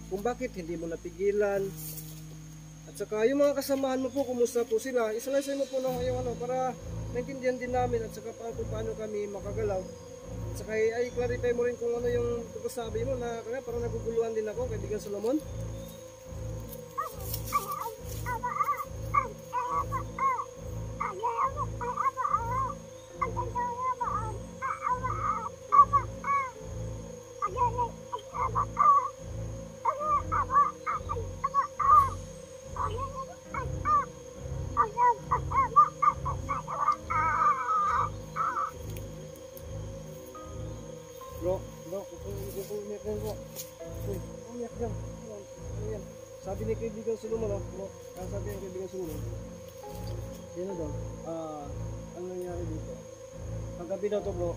kung bakit hindi mo napigilan. At saka yung mga kasamahan mo po, kumusta po sila, isalaysay mo po ng yung para maintindihan din namin at saka kung paano kami makagalaw. At saka ay clarify mo rin kung ano yung sabi mo na kaya parang naguguluhan din ako, kaibigan Solomon. Bro, umiyak yan bro. Umiyak yan. Ayan. Sabi ni kaibigan Solomon, bro. Sabi ni kaibigan Solomon. Sino daw? Ano nangyari dito? Paggabi daw to bro.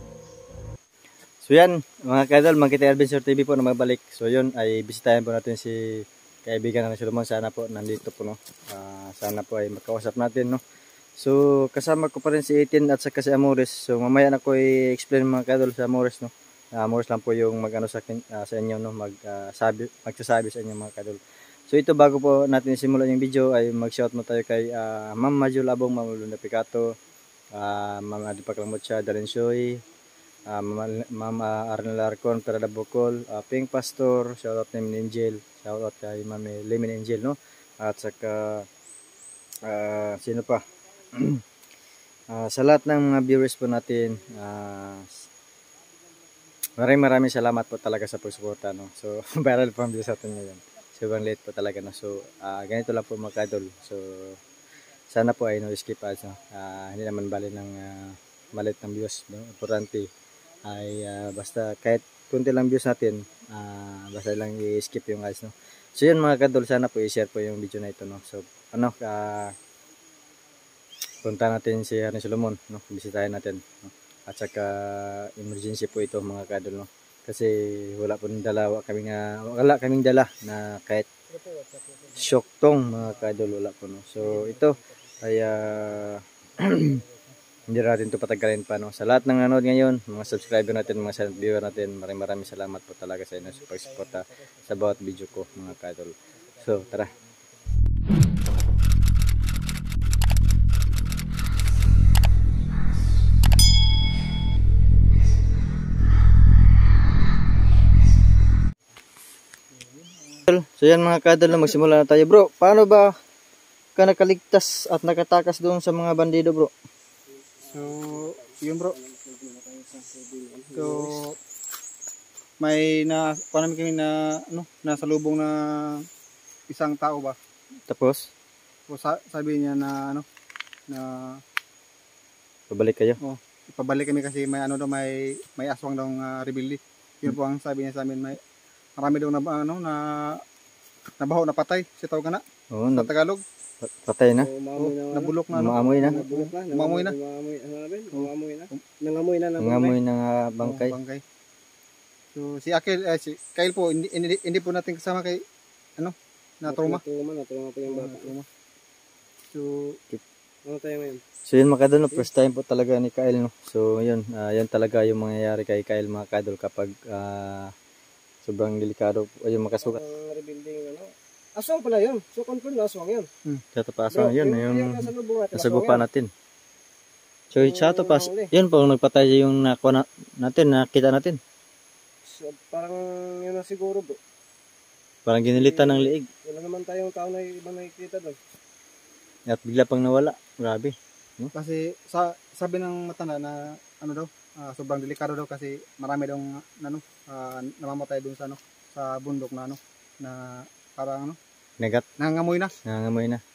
So yan, mga kaidol, Makita Adventure TV po na magbalik. So yun, ay bisitahin po natin si kaibigan na Solomon. Sana po nandito po, no. Sana po ay makausap natin, no. So kasama ko pa rin si Etin at saka si Amores. So mamaya na ko i-explain mga kaidol sa Amores, no. Amores lang po yung mag-ano sa inyo, no, magsasabi sa inyo mga kaidol. So ito, bago po natin simulan yung video ay mag-shout mo tayo kay Ma'am Majul Abong, Ma'am Lunda Picato, Ma'am Adi Paklamutsa, Darren Shoy, Ma'am Arnel Arcon, Perada Bocol, Pink Pastor, shoutout namin Angel, shoutout kay Ma'am Lemon Angel, no? At saka sino pa? Sa lahat ng mga viewers po natin, maraming salamat po talaga sa pagsuporta, no. So viral po ang views natin ngayon. Sobrang late po talaga, no. So ganito lang po mga kadol. So sana po ay no skip ads, no. Hindi naman bali ng malit ng views, no. Importante ay basta kahit kunti lang views natin, basta lang i-skip yung ads, no. So yun mga kadol, sana po i-share po yung video na ito, no. So punta natin si Harry Solomon, no. Bisitahin natin, no. At saka emergency po ito mga kadol, no. Kasi wala kaming dala na kahit syoktong mga kadol, wala po, no. So ito ay hindi natin ito patagalin pa, no. Sa lahat ng nanood ngayon, mga subscriber natin, mga silent viewer natin, maraming salamat po talaga sa inyo sa pagsuporta sa bawat video ko mga kadol. So tara. So yan mga kadol, magsimula na tayo bro. Paano ba ka nakaligtas at nakatakas doon sa mga bandido bro? So yun bro. So may paano kami nasa lubong na isang tao ba. Tapos? So sabi niya na pabalik kayo? Oh, ipabalik kami kasi may may aswang daw rebelde. Yun po ang sabi niya sa amin, marami daw nabaho na patay si tawag na. Oo, sa Tagalog. Patay na? Nabulok na. Maamoy na. Nangamoy na bangkay. So si Kyle po, hindi po natin kasama kay na trauma. Trauma po yung bata. So ano tayo ngayon? So yun mga kadol, first time po talaga ni Kyle, no. So yun, yan talaga yung mangyayari kay Kyle mga kadol kapag sobrang delikado po yung makasugat. Rebuilding aswang pala yun. So confirm na aswang yun. Chato pa aswang yun, yung nasa gupa natin. So chato pa, yun po nagpatay yung nakuha natin, nakita natin. So, parang yun na siguro bro. Parang ginilitan ng liig. Wala naman tayong tao na ibang nakikita doon. At bigla pang nawala. Grabe. Kasi sabi ng matanda na sobrang delikado daw kasi marami daw namamatay doon sa bundok na parang nangangamoy na.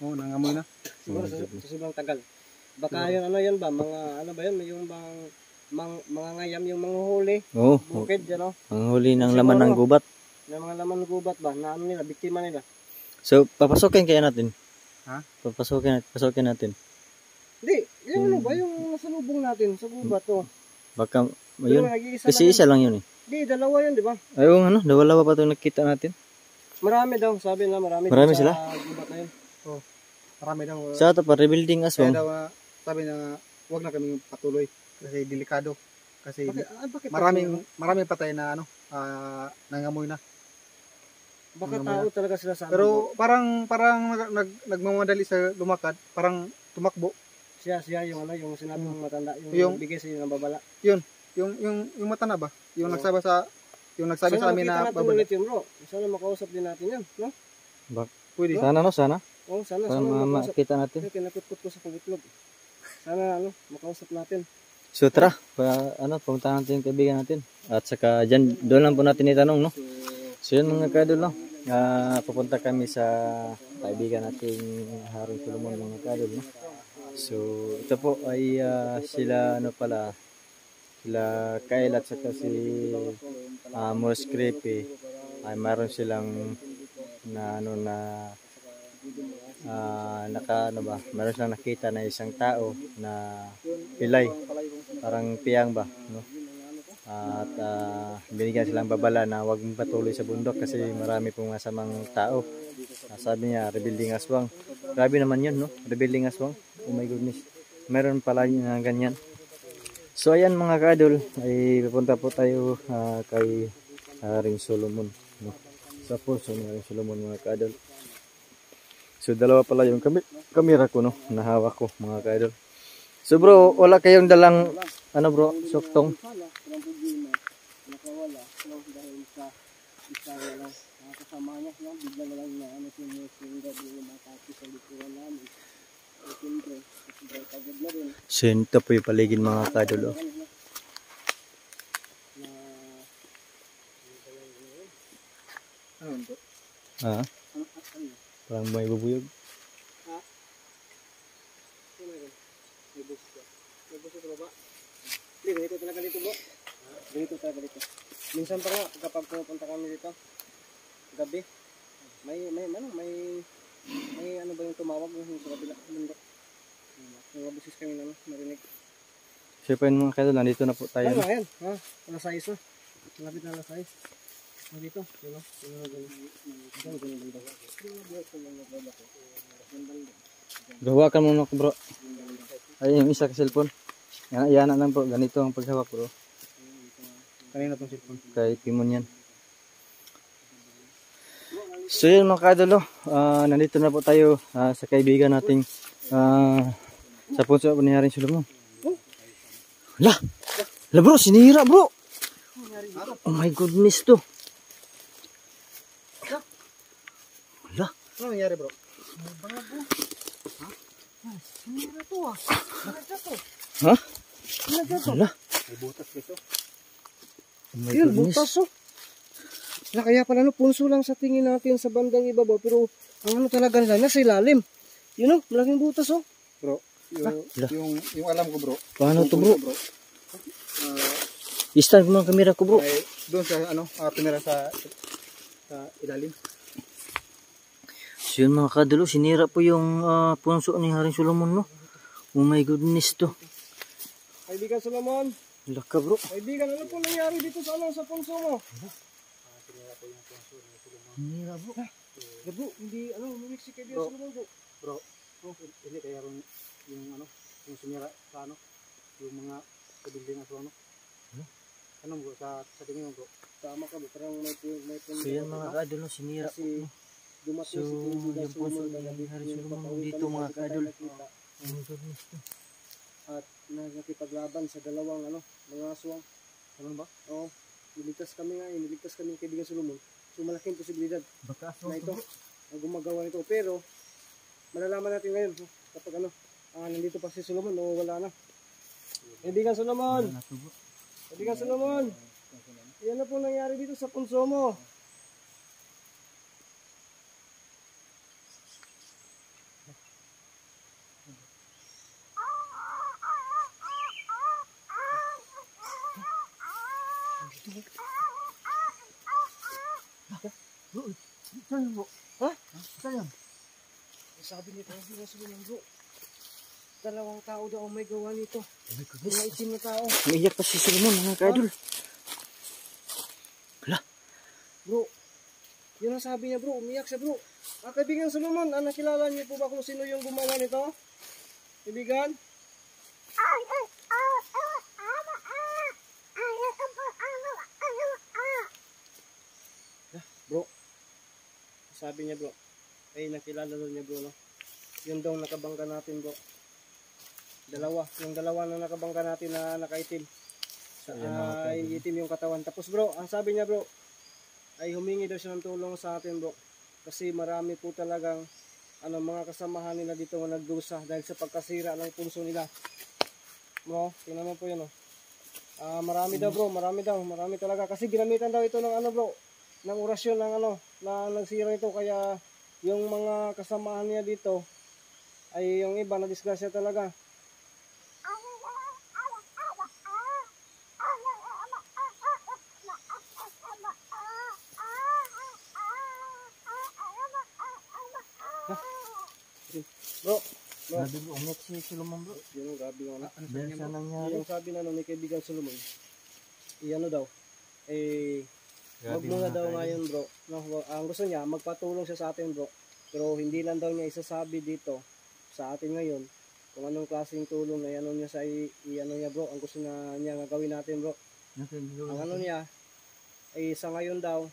Oo, nangangamoy na. Siguro sa sobrang tagal. Baka yun ba, mga ba yun, yung bang mga ngayam yung mga huli. Oo. Bukid yan Ang huli ng laman ng gubat. Ng mga laman ng gubat ba, na nila, biktima nila. So papasokin kaya natin. Ha? Papasokin natin. Hindi, yung yung nasa lubong natin, sa gubat Baka, yun. Kasi isa lang yun eh. Hindi, dalawa yun, di ba? Ayun, dalawa pa itong nakita natin. Marami daw, sabi na marami sila? Sa gubat na yun. Oh, marami daw. Sa ito pa, rebuilding aswang. Kaya daw, sabi na, huwag na kami patuloy kasi delikado. Kasi bakit maraming patay na nangamoy na. Baka tao talaga sila sa amin. Pero parang nagmamadali sa lumakad, parang tumakbo. Siya yung ano, yung sinabi ng matanda, Yung- bigay sa ng babala. Yung matanda ba? Yung nagsabi sa amin na makita natin babala. ulit yun, bro. Sana makausap din natin yan, no? Pwede. Sana no, sana. Oh, sana Para makausap. makita natin. Kaya kinakut-kut ko sa pagitlog. Sana makausap natin. So tara, pumunta natin yung kaibigan natin. At saka doon lang po natin itanong, no? So yun mga kadol, no? Pupunta kami sa kaibigan nating Haring Solomon, mga kadol, no? So ito po ay sila Kyle at saka si Morris Creepy ay mayroon silang mayroon silang nakita na isang tao na pilay, parang piyang ba, no? At binigyan silang babala na huwag patuloy sa bundok kasi marami pong masamang tao. Sabi niya, rebuilding aswang. Grabe naman yun, no? Rebuilding aswang. Oh my goodness. Meron pala na ganyan. So ayan mga kadol, ay pupunta po tayo kay Haring Solomon, no? Sa puso ni Haring Solomon, mga kadol. So dalawa pala yung kamera ko, no? Nahawak ko, mga kadol. So bro, wala kayong dalang bro, suktong? Nakawala, dahil sa isa lang kasama niya, bigla na lang na sinusunod yung matati sa likuran namin. Siyempre, pagod na rin. So ito po yung paligid, mga kadol, oh. Parang may bubuyog. Ganito talaga dito, bro. Ganito talaga dito. Minsan pa nga kapag pumunta kami dito gabi, may ano ba yung tumawag yung sa kabila bundok. May boses kami na marinig. So po yun, mga kadol, nandito na po tayo. Ayan, alas 6 na. Malapit na alas 6. Dito, Hawakan mo na, bro. Ay, yung isa ka cellphone. Yan lang po, ganito ang paghawak, bro. Kanina tong cellphone. Kay Timon yan. So yun mga kadol, nandito na po tayo sa kaibigan nating sa punso ni Haring Solomon. La bro, sinira bro. Oh my goodness to. La. Ano nangyari, bro? Sinira to Ha? Ala. May butas dito. Oh my Yun, goodness. butas kaya pala punso lang sa tingin natin sa bandang ibabaw, pero ang talaga nila nasa ilalim. Yun malaking butas Bro, yung alam ko, bro. Paano to, bro? I-stand mo ang kamera ko, bro. Ay, doon sa kamera sa ilalim. So yun mga kadalo, sinira po yung punso ni Haring Solomon, no? Oh my goodness to. Kaibigan Solomon. Laka bro. Kaibigan, ano po nangyari dito sa punso mo? Sinira bro. Bro, hindi, umimik si kaibigan Solomon, bro. Bro, hindi kaya yung sinira sa yung mga kabuilding at bro, sa tingin mo, bro. Tama ka, bro, parang may So yan mga kadalo, sinira po, no? dumating So, si kaibigan yung punso Solomon ni Haring Solomon dito, mga kadol. Oh my goodness to. At nakikipaglaban sa dalawang mga aswang. Ano ba? Oo. Niligtas kami ng kaibigan Solomon. So malaking posibilidad Baka na ito ang gumagawa nito. Pero malalaman natin ngayon kapag nandito pa si Solomon o wala na. Kaibigan Solomon! Kaibigan Solomon! Yan na po nangyari dito sa punso mo. Saan bro? Ha? Saan yan? Sabi ni kaibigan Solomon, bro. Dalawang tao daw ang may gawa nito. Oh my Mga goodness. itim na tao. Umiiyak pa si Solomon, mga kadol. Bro, yun ang sabi niya, bro. Umiyak siya, bro. Kaibigan Solomon, nakilala niyo po ba kung sino yung gumawa nito? Kaibigan? Bro, sabi niya bro, ay nakilala daw niya bro, no? Yung daw nakabangga natin bro. Yung dalawa na nakabangga natin na nakaitim. Ay itim yung katawan. Tapos bro, ang sabi niya bro, ay humingi daw siya ng tulong sa atin bro. Kasi marami po talagang mga kasamahan nila dito na nagdusa dahil sa pagkasira ng punso nila. Bro, tingnan mo po yun, oh. Marami daw bro, marami talaga. Kasi ginamitan daw ito ng bro, ng orasyon ng na nagsira ito. Kaya yung mga kasamahan niya dito, ay yung iba na disgrasya talaga. Bro, Grabe bro, umiyak si Solomon bro. yun ang gabi nga. Dahil sa nangyari. Yung sabi na ni kaibigan Solomon, daw, wag muna daw ngayon bro. No, ang gusto niya, magpatulong siya sa atin bro. Pero hindi lang daw niya isasabi dito sa atin ngayon kung anong klaseng tulong na niya sa niya bro. Ang gusto niya nga gawin natin bro. Ang niya, sa ngayon daw,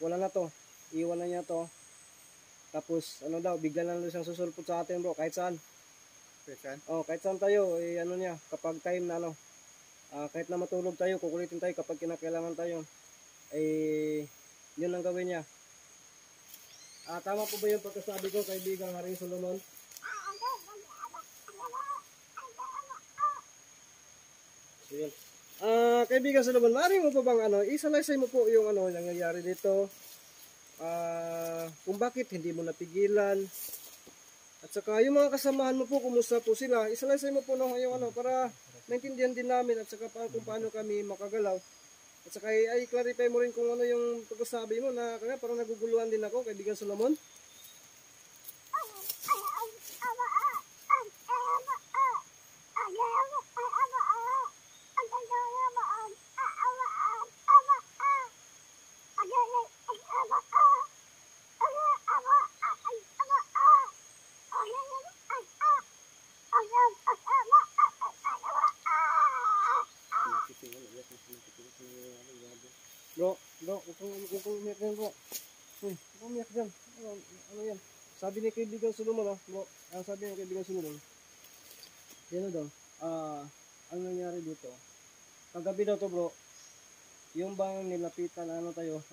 wala na to. Iwan na niya to. Tapos daw, bigla lang siyang susulpot sa atin bro, kahit saan. Kahit saan tayo, niya, kapag time na kahit na matulog tayo, kukulitin tayo kapag kinakailangan tayo. Yun ang gawin niya. Tama po ba yung pagkasabi ko, kaibigang Haring Solomon? So, yun. Kaibigan Solomon, maaaring mo pa bang isalaysay mo po yung nangyayari dito? Kung bakit hindi mo napigilan? At saka yung mga kasamahan mo po, kumusta po sila? Isalaysay mo po yung para naintindihan din namin at saka kung paano kami makagalaw. At saka i-clarify mo rin kung ano yung pagkasabi mo na kaya parang naguguluhan din ako, kaibigan Solomon. Bro, huwag kong umiyak dyan bro. Huwag kong umiyak dyan. Ano yan? Sabi ni kaibigan Solomon bro. Sabi ni kaibigan Solomon. Yan daw. Ang nangyari dito. Kagabi daw to bro. Yung bang nilapitan tayo.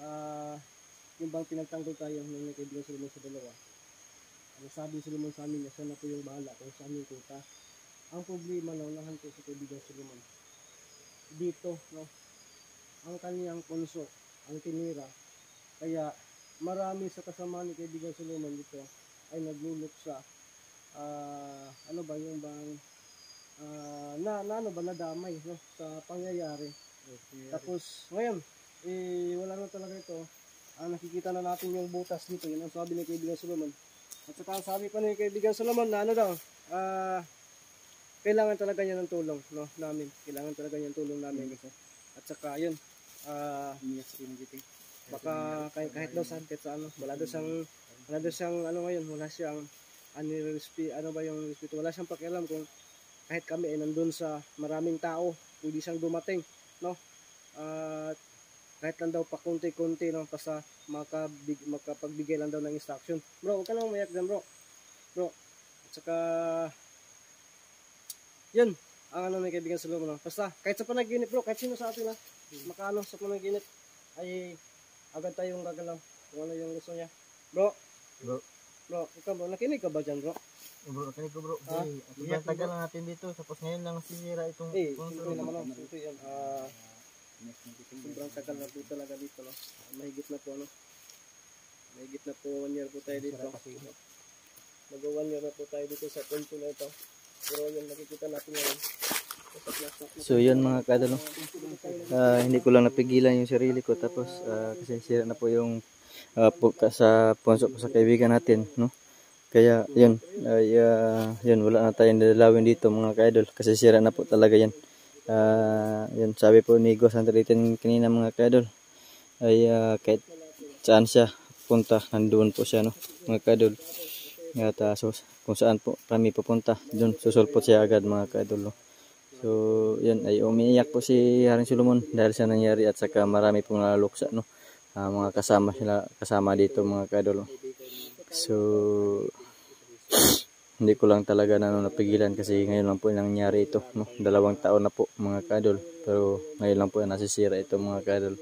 Yung bang pinagtanggol tayo ng kaibigan Solomon sa dalawa. Sabi Solomon sa amin na siya na po yung bahala kung saan yung kuta. Ang problema naunahan ko sa kaibigan Solomon. Dito, no? Ang kaniyang punso, ang tinira. Kaya marami sa kasama ni kaibigan Solomon dito ay nagluluksa. Ano ba yung bang nadamay no, sa pangyayari. Tapos ngayon, wala na talaga ito. Nakikita na natin yung butas dito. Yun ang sabi ni kaibigan Solomon. At saka sabi pa ni kaibigan Solomon na kailangan talaga niya ng tulong, no, namin. Kailangan talaga niya ng tulong namin. At saka yun, baka kahit daw saan, kahit sa wala daw siyang ngayon, wala siyang wala siyang pakialam kung kahit kami ay nandun sa maraming tao, pwede siyang dumating, no? Kahit lang daw pa konti-konti, no, basta makapagbigay lang daw ng instruction. Bro, huwag ka lang umayak dyan bro. At saka yun, ang may kaibigan sa loob, no? Basta, kahit sa panaginip bro, kahit sino sa atin makaano sa panaginip, ay agad tayong gagalaw kung ano yung gusto niya. Bro, ikaw bro, nakinig ka ba dyan bro? Bro, nakinig ko bro. Sobrang tagal lang natin dito, tapos ngayon lang nasisira itong siyempre naman siyempre yan, sobrang tagal na po talaga dito, no? Mahigit na po, mahigit na po 1 year po tayo dito. Mag-1 year na po tayo dito sa punto na ito. Pero yung nakikita natin ngayon. So yun mga kadol, hindi ko lang napigilan yung sarili ko, tapos kasi sira na po yung sa punso ko sa kaibigan natin, no? Kaya yun, yun, wala na tayong dadalawin dito mga ka-idol kasi sira na po talaga yan. Yun, sabi po ni Ghost Hunter kanina mga ka-idol, ay kahit saan siya punta, nandoon po siya, no, mga ka-idol. At so, kung saan po kami pupunta, doon susulpot siya agad mga ka-idol, no? So yun, ay umiiyak po si Haring Solomon dahil sa nangyari, at saka marami pong naluluksa, no? Mga kasama dito mga ka-idol, no? So hindi ko lang talaga napigilan kasi ngayon lang po nangyari ito, no? 2 taon na po mga kadol, pero ngayon lang po nasisira ito mga kadol.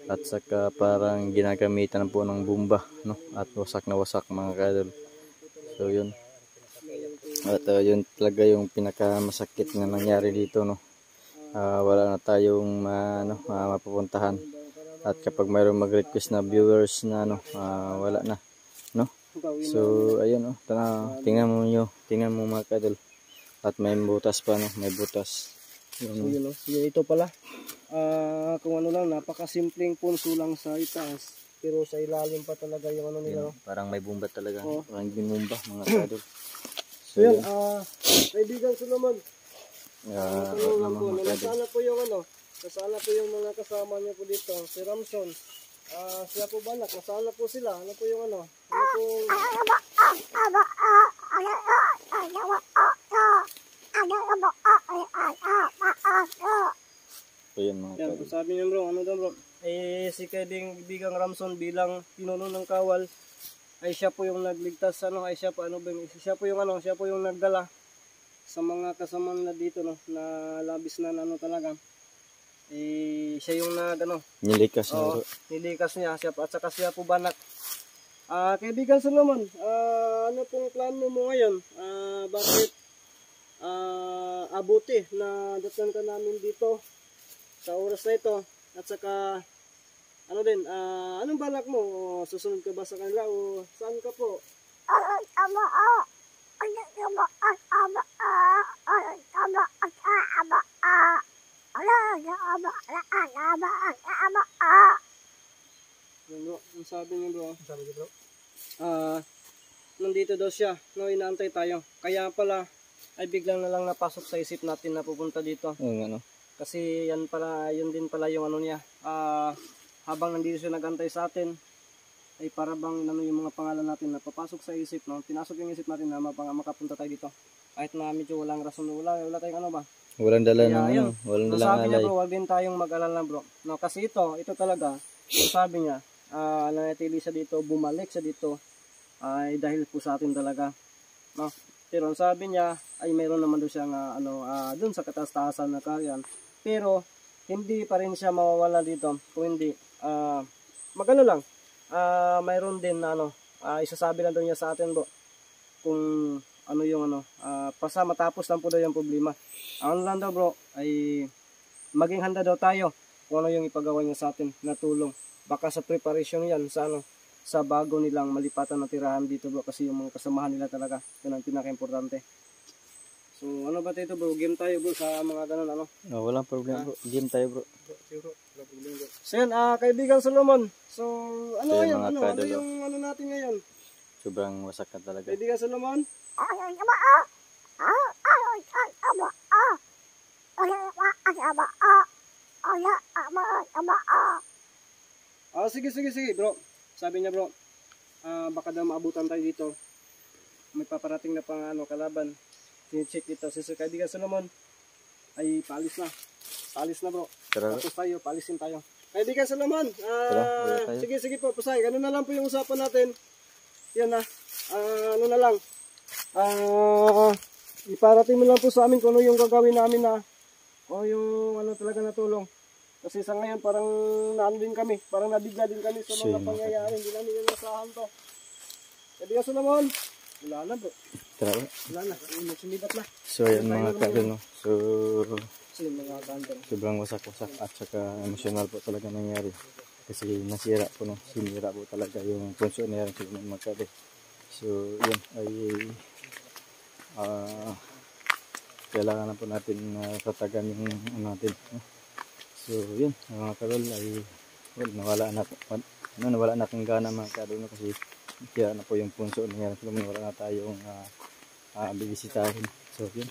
At saka parang ginagamitan po ng bomba, no? At wasak na wasak mga kadol. So yun. At yun talaga yung pinakamasakit na nangyari dito, no? Wala na tayong mapupuntahan. At kapag mayroong mag-request na viewers na wala na, no? So ayun, tingnan mo mga kadol. At may butas pa, no? May butas. So yun, ito pala. Kung ano lang, napakasimpleng punso lang sa itaas. Pero sa ilalim pa talaga yung ano nila. Parang may bomba talaga. Parang binumba mga kadol. So yun, kaibigan Solomon. Nasaan na po yung nasaan na po yung mga kasama niyo po dito. Si Ramson. Siya po balak, nasaan na po sila? Ano po yung ano po... So yun mga yan, sabi niyo bro, bro? Si kaibigang Ramson bilang pinuno ng kawal, ay siya po yung nagligtas, siya po yung nagdala sa mga kasama na dito, na labis na talaga. Siya yung nilikas niya. Nilikas niya siya, at saka siya po banak. Kaibigan Solomon, ano pong plano mo ngayon? Bakit abuti na datnan ka namin dito sa oras na ito? At saka anong balak mo? Susunod ka ba sa kanila o saan ka po? Ang sabi niyo bro? Nandito daw siya, inaantay tayo. Kaya pala ay biglang na lang napasok sa isip natin na pupunta dito. Kasi yun din pala yung niya. Habang nandito siya nagantay sa atin, ay para bang yung mga pangalan natin na papasok sa isip, pinasok yung isip natin na makapunta tayo dito. Kahit na medyo walang rason, wala tayong ba? Walang dala walang dalang sabi niya bro, wag din tayong mag-alala bro. Kasi ito talaga, sabi niya, nanatili siya dito, bumalik siya dito, ay dahil po sa atin talaga. Pero ang sabi niya, ay mayroon naman doon siyang dun sa kataas-taasan na karyan. Pero, hindi pa rin siya mawawala dito. Kung hindi, magano lang, mayroon din na isasabi lang doon niya sa atin bro. Kung matapos lang po daw yung problema. Ang lang daw bro, ay maging handa daw tayo kung ano yung ipagawa niya sa atin na tulong. Baka sa preparation yan sa bago nilang malipatan na tirahan dito bro, kasi yung mga kasamahan nila talaga, yun ang pinaka-importante. So ano ba dito bro, game tayo bro sa mga ganun walang problema bro, game tayo bro. So yan, kaibigan Solomon, so ngayon, yung natin ngayon? Sobrang wasak ka talaga. Kaibigan Solomon? Sige bro. Sabi niya bro, baka daw maabutan tayo dito. May paparating na pang kalaban. Sine-check dito. Si kaibigan Solomon ay paalis na bro. Tapos tayo, paalisin tayo. Kaibigan Solomon, sige po, pasay. Ganun na lang po yung usapan natin. Yan na lang. Iparating mo lang po sa amin kung ano yung gagawin namin o yung talaga na tulong. Kasi sa ngayon parang parang nabigla din kami sa mga pangyayari. Hindi namin yung nasahan to. Kaibigan Solomon, wala na bro. Wala na, sumibat na. So yan mga kadol, sobrang wasak-wasak at saka emosyonal po talaga nangyari. Kasi nasira po, sinira po talaga yung punso na yan sa mga kadol. So yun ay kailangan na po natin tatagan yung natin. So yun mga kadol ay nawala na akong gana mga kadol kasi kaya na po yung punso nangyari. Wala na tayong bibisitahin. So yun.